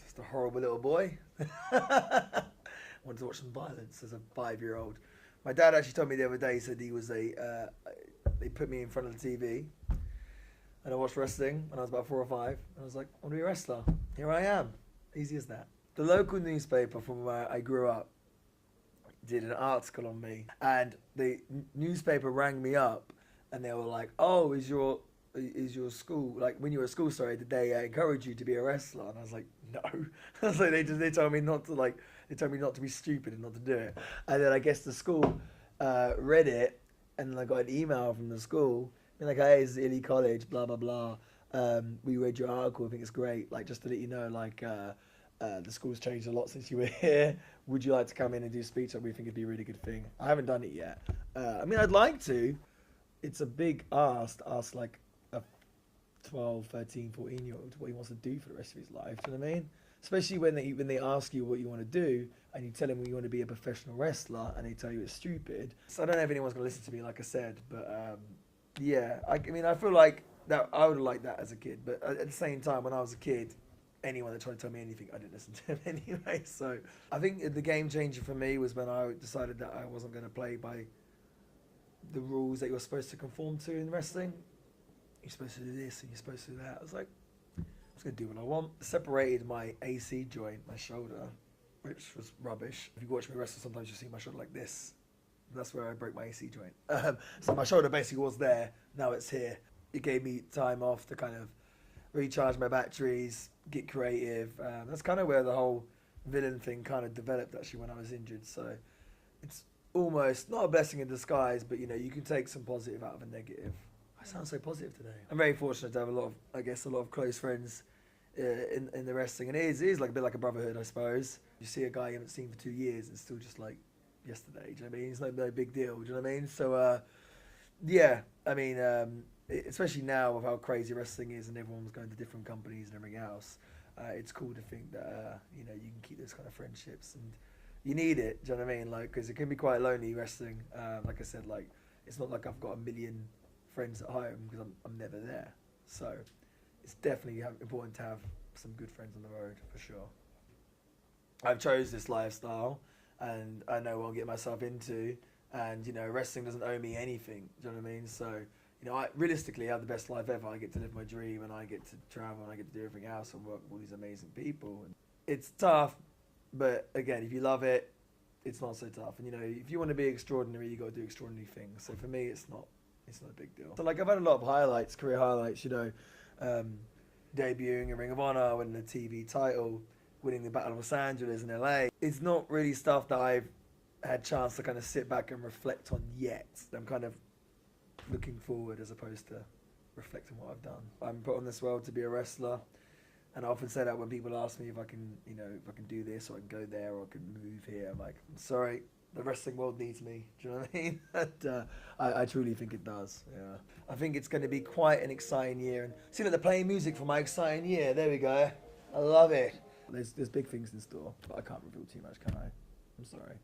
Just a horrible little boy. Wanted to watch some violence as a 5-year-old. My dad actually told me the other day, he said he was they put me in front of the TV and I watched wrestling when I was about 4 or 5. And I was like, I want to be a wrestler. Here I am. Easy as that. The local newspaper from where I grew up did an article on me, and the newspaper rang me up and they were like, oh, is your school, like when you were at school, sorry, did they encourage you to be a wrestler? And I was like, no. I was like, they told me not to, like, they told me not to be stupid and not to do it. And then I guess the school read it, and then I got an email from the school being like, hey, it's Illy College, blah blah blah, we read your article, I think it's great, like, just to let you know, like, the school's changed a lot since you were here. Would you like to come in and do a speech? We think it'd be a really good thing. I haven't done it yet. I mean, I'd like to. It's a big ask to ask like a 12, 13, 14-year-old what he wants to do for the rest of his life. Do you know what I mean? Especially when they ask you what you want to do and you tell them you want to be a professional wrestler and they tell you it's stupid. So I don't know if anyone's going to listen to me, like I said, but yeah. I mean, I feel like that I would have liked that as a kid, but at the same time, when I was a kid, anyone that tried to tell me anything, I didn't listen to him anyway. So I think the game changer for me was when I decided that I wasn't going to play by the rules that you're supposed to conform to in wrestling. You're supposed to do this and you're supposed to do that. I was like, I'm just going to do what I want. Separated my AC joint, my shoulder, which was rubbish. If you watch me wrestle, sometimes you see my shoulder like this. That's where I broke my AC joint. So my shoulder basically was there. Now it's here. It gave me time off to kind of recharge my batteries, get creative. That's kind of where the whole villain thing kind of developed actually when I was injured. So it's almost not a blessing in disguise, but you know, you can take some positive out of a negative. I sound so positive today. I'm very fortunate to have a lot of close friends in the wrestling, and it is like a bit like a brotherhood, I suppose. You see a guy you haven't seen for 2 years and still just like yesterday. Do you know what I mean? It's no big deal. Do you know what I mean? So yeah, I mean, especially now with how crazy wrestling is and everyone's going to different companies and everything else, it's cool to think that you know, you can keep those kind of friendships, and you need it. Do you know what I mean? Like, because it can be quite lonely wrestling. Like I said, like, it's not like I've got a million friends at home because I'm never there. So it's definitely important to have some good friends on the road for sure. I've chose this lifestyle, and I know what I'll get myself into. And you know, wrestling doesn't owe me anything. Do you know what I mean? So you know, I realistically have the best life ever. I get to live my dream, and I get to travel, and I get to do everything else, and work with all these amazing people. And it's tough, but again, if you love it, it's not so tough. And you know, if you want to be extraordinary, you got to do extraordinary things. So for me, it's not a big deal. So like, I've had a lot of highlights, career highlights. You know, debuting in Ring of Honor, winning the TV title, winning the Battle of Los Angeles in LA. It's not really stuff that I've had chance to kind of sit back and reflect on yet. I'm kind of looking forward as opposed to reflecting what I've done. I'm put on this world to be a wrestler, and I often say that when people ask me if I can, you know, if I can do this or I can go there or I can move here. I'm like, I'm sorry, the wrestling world needs me. Do you know what I mean? And I truly think it does. Yeah, I think it's going to be quite an exciting year. And see, like, they're playing music for my exciting year. There we go. I love it. There's big things in store, but I can't reveal too much, can I? I'm sorry.